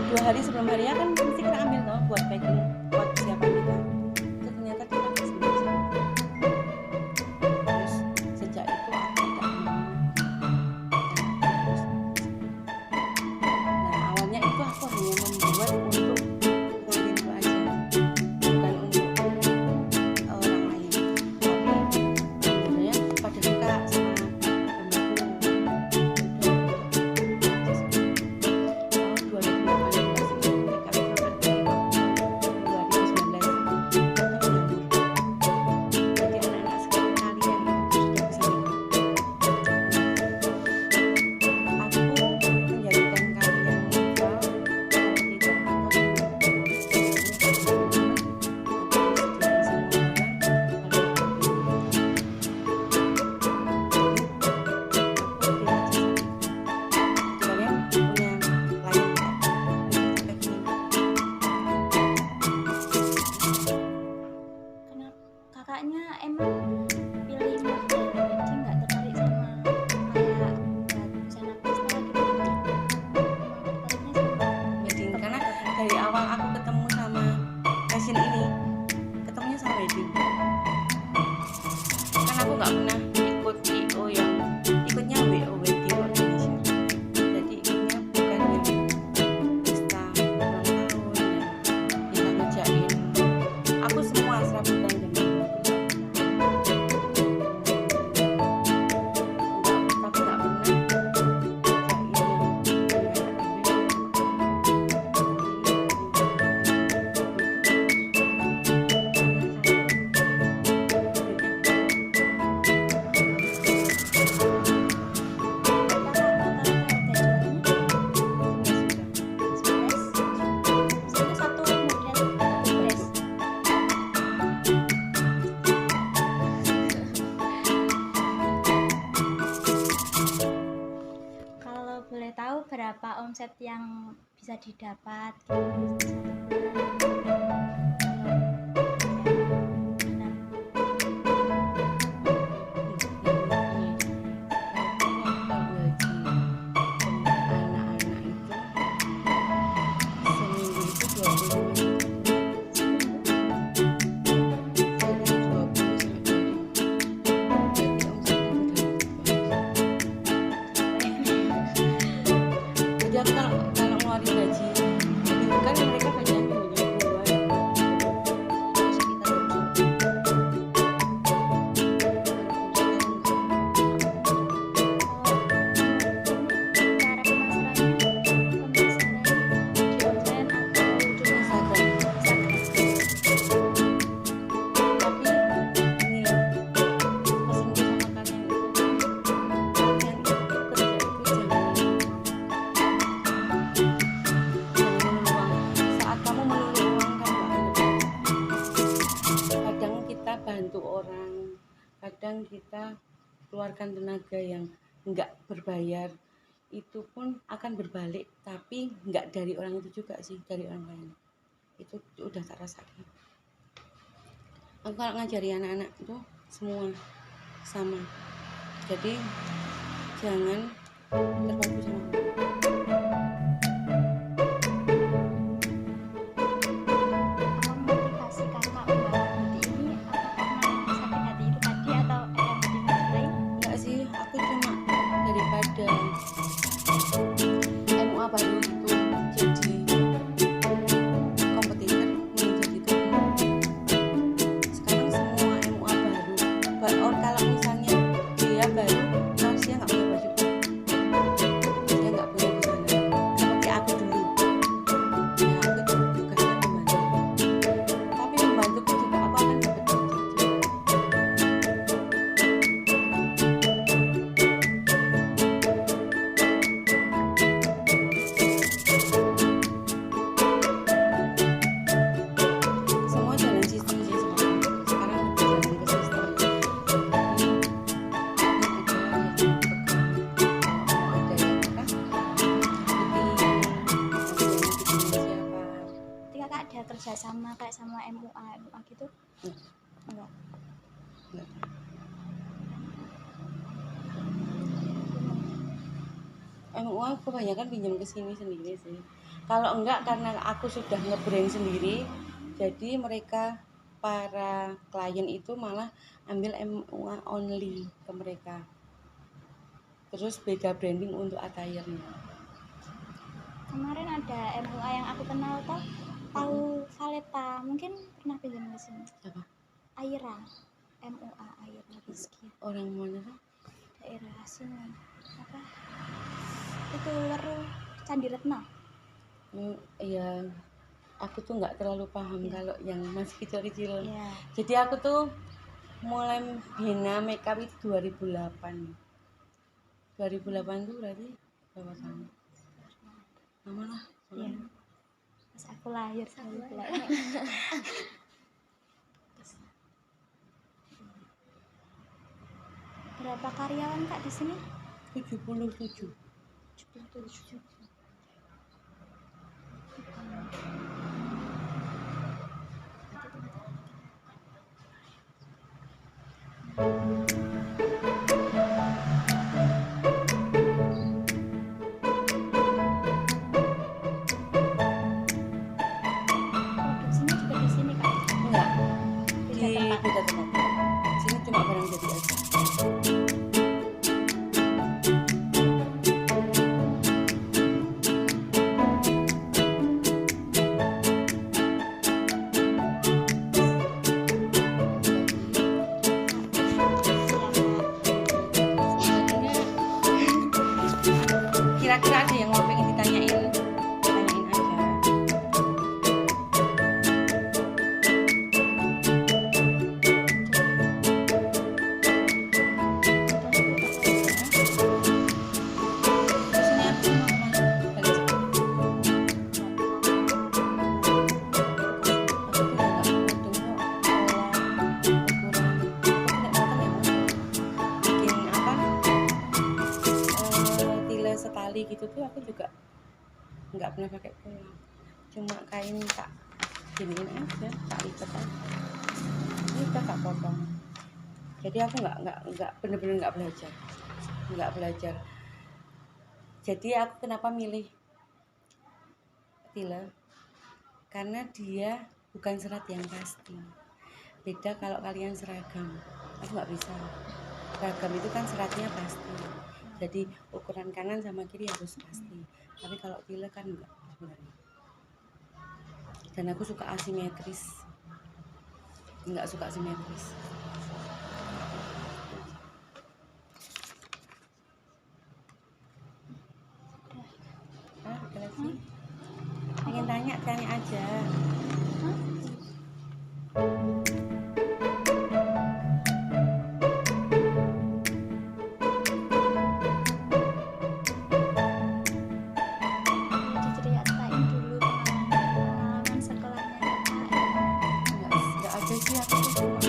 2 hari sebelum harinya kan mesti kita ambil toh buat packing, buat persiapan kita. Itu ternyata kita nggak sendiri. Terus sejak itu aku tidak mau. Nah awalnya itu aku hanya membuat untuk ngantinku aja, bukan untuk orang lain. Tapi sebenarnya pada suka sama gambarku. Tahun 2018 itu ketika Februari 2019 aku menyambut. Jadi anak-anak sekalian kalian itu sudah bisa lihat. Aku menjadikan kalian netral atau tidak, atau Kenapa kakaknya emang pilih model wedding, nggak tertarik sama kayak buat busana pesta gitu? Emang tertariknya sama wedding karena dari awal aku ketemu sama fashion ini, ketemunya sama wedding. Kan aku nggak pernah ikut IO yang ikutnya WO wedding organization. Jadi ikutnya bukan yang pesta ulang tahun yang kita ngerjain. Aku semua serabutan dan tapi nggak pernah ngerjain itu satu model satu dress. Kalau boleh tahu berapa omset yang bisa didapat gitu satu bulan? Jadi kalau ngeluarin gaji minggu kan mereka gajian minggunya bulan sekitar 7. Cara pemasarannya di online atau di Instagram. Instagram? Tapi ini pesanku sama kalian itu kerja itu jangan melulu uang. Saat kamu melulu uang kan nggak ada. Kadang kita bantu orang, kadang kita keluarkan tenaga yang nggak berbayar, itu pun akan berbalik, tapi nggak dari orang itu juga sih, dari orang lain. Itu udah tak rasakan. Aku kalau ngajari anak-anak itu semua sama, jadi jangan terpaku sama orang. Apa motivasi kakak membangun butik ini? Apa karena sakit hati itu tadi atau ada motivasi lain? Enggak sih, aku cuma daripada MUA baru itu jadi kompetitor, mending jadi teman. Sekarang semua MUA baru, kalau misalnya dia baru terus dia nggak punya baju, dia nggak punya busana, seperti aku dulu. Ya aku tuh tugasnya membantu, tapi membantu pun juga aku akan dapat gaji juga. Semua jalan sistem sih sekarang lebih jalan ke sistem. Tapi ini ada yang pegang, mau ada yang apa, bikin siapa. Jadi kakak ada kerja sama kayak sama MUA gitu? Enggak. Enggak. MUA kebanyakan pinjam ke sini sendiri sih. Kalau enggak, karena aku sudah nge-brand sendiri, jadi mereka para klien itu malah ambil MUA only ke mereka. Terus beda branding untuk attire-nya. Kemarin ada MUA yang aku kenal tahu Valeta, mungkin pernah pinjam ke sini. Apa? Aira, MUA Aira Rizky, Orang mana tuh? daerah sini. Apa? Itu Weru Candi Retno. Iya, aku tuh nggak terlalu paham kalau yang masih kecil-kecil. Iya. Jadi aku tuh mulai bina makeup itu 2008. 2008 tuh berarti berapa tahun? Lama lah. Iya. Pas aku lahir sekali. Berapa karyawan Kak di sini? 77. 77. Produksinya juga di sini Kak? Enggak, Beda di tempat. beda tempat. Sini cuma barang jadi aja. Kira-kira ada yang mau pengen ditanyain, tanyain aja. Terus ini aku mau kemana? Balik. Aku tuh nggak mudeng kok, pola ukuran. Aku tidak mateng ya, Mas. Bikin apa? Tile setali gitu tuh aku juga nggak pernah pakai pola, cuma kain tak giniin aja, tak lipat aja, ini udah tak potong. Jadi aku nggak bener-bener nggak belajar. Jadi aku kenapa milih tile, karena dia bukan serat yang pasti. Beda kalau kalian seragam, aku nggak bisa. Seragam itu kan seratnya pasti, jadi ukuran kanan sama kiri harus pasti. Tapi kalau tile kan enggak sebenarnya. Dan aku suka asimetris, nggak suka simetris. Ada lagi? Pengen tanya aja. Diceritain dulu pengalaman sekolahnya Kak. Nggak ada sih, aku tuh cuma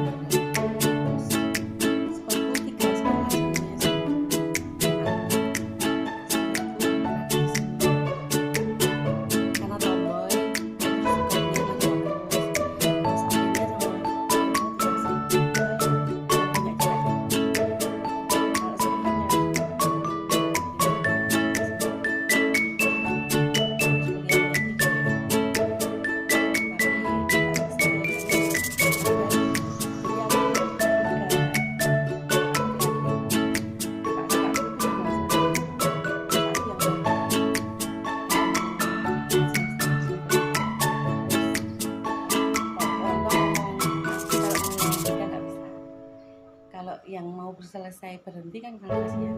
ambil proses. Terus sekolahku 3 sekolah sebenarnya sih. Karena tomboy, terus sukanya macam-macam. Terus akhirnya sama dikasih banyak cara. Kalau sebenarnya kalau yang mau selesai berhenti kan kalau kasihan.